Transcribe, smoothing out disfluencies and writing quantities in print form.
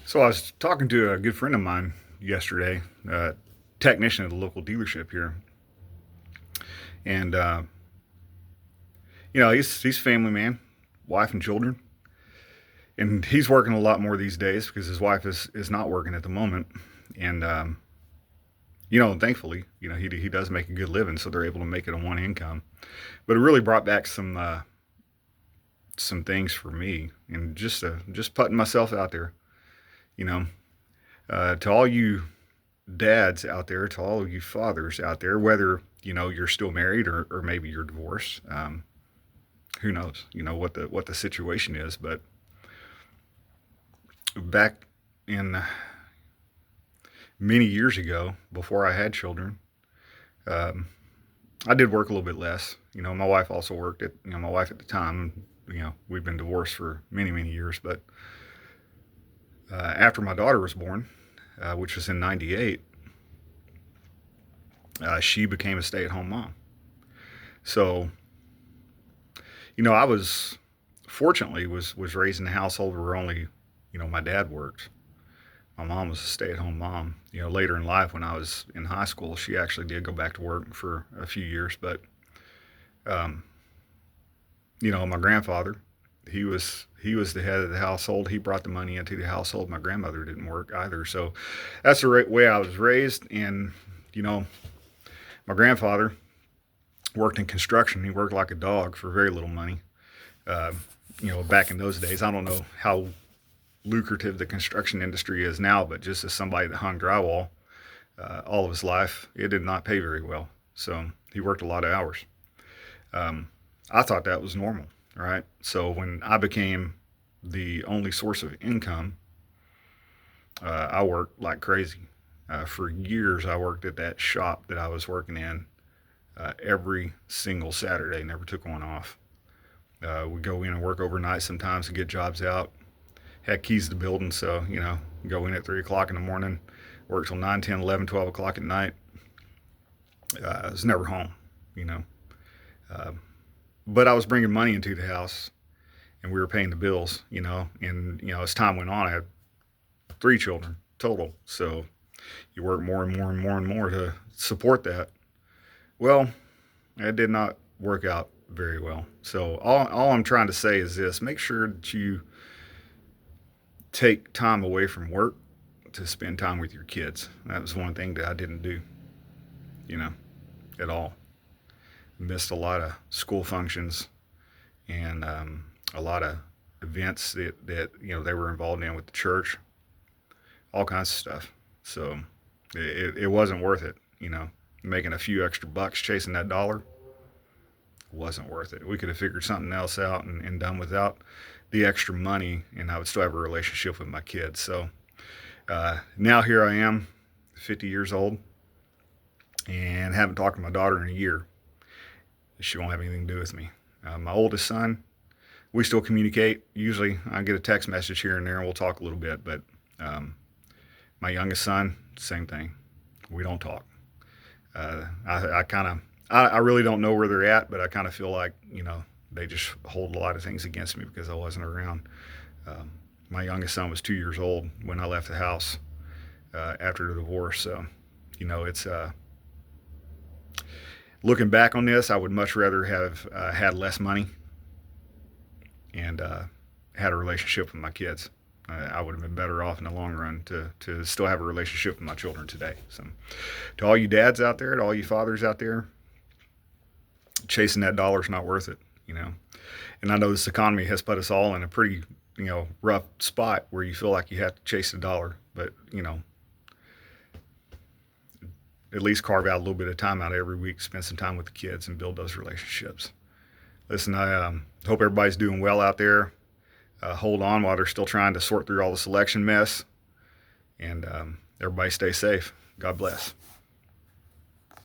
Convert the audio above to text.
So I was talking to a good friend of mine yesterday, technician at a local dealership here, and he's a family man, wife and children, and he's working a lot more these days because his wife is not working at the moment, and thankfully, he does make a good living, so they're able to make it on one income. But it really brought back some things for me, and just putting myself out there, you know, to all you dads out there, to all of you fathers out there, whether you're still married or maybe you're divorced. Who knows? What the situation is. But back in many years ago, before I had children, um, I did work a little bit less. My wife also worked at my wife at the time. We've been divorced for many years, but after my daughter was born, which was in '98, she became a stay-at-home mom. So I was fortunately was raised in a household where only my dad worked. My mom was a stay-at-home mom. Later in life, when I was in high school, she actually did go back to work for a few years. But um, my grandfather, he was the head of the household. He brought the money into the household. My grandmother didn't work either. So that's the right way I was raised. And you know, my grandfather worked in construction. He worked like a dog for very little money. Uh, back in those days, I don't know how lucrative the construction industry is now, but just as somebody that hung drywall all of his life, it did not pay very well. So he worked a lot of hours. Um, I thought that was normal, right? So when I became the only source of income, I worked like crazy. For years, I worked at that shop that I was working in every single Saturday, never took one off. We go in and work overnight sometimes to get jobs out. Had keys to the building, so go in at 3 o'clock in the morning, work till 9, 10, 11, 12 o'clock at night. I was never home, you know. Uh, but I was bringing money into the house, and we were paying the bills, And as time went on, I had 3 children total. So you work more and more and more and more to support that. Well, it did not work out very well. So all I'm trying to say is this: make sure that you take time away from work to spend time with your kids. That was one thing that I didn't do, you know, at all. Missed a lot of school functions and a lot of events that they were involved in with the church, all kinds of stuff. So it wasn't worth it. Making a few extra bucks chasing that dollar wasn't worth it. We could have figured something else out and done without the extra money, and I would still have a relationship with my kids. So now here I am, 50 years old, and haven't talked to my daughter in a year. She won't have anything to do with me. My oldest son, we still communicate. Usually I get a text message here and there, and we'll talk a little bit. But my youngest son, same thing. We don't talk. I really don't know where they're at, but I kind of feel like, they just hold a lot of things against me because I wasn't around. Um, my youngest son was 2 years old when I left the house after the divorce. So, it's looking back on this, I would much rather have had less money and had a relationship with my kids. I would have been better off in the long run to still have a relationship with my children today. So, to all you dads out there, to all you fathers out there, chasing that dollar is not worth it. And I know this economy has put us all in a pretty rough spot where you feel like you have to chase the dollar, but at least carve out a little bit of time out every week, spend some time with the kids, and build those relationships. Listen, I hope everybody's doing well out there. Hold on while they're still trying to sort through all this election mess, and everybody stay safe. God bless.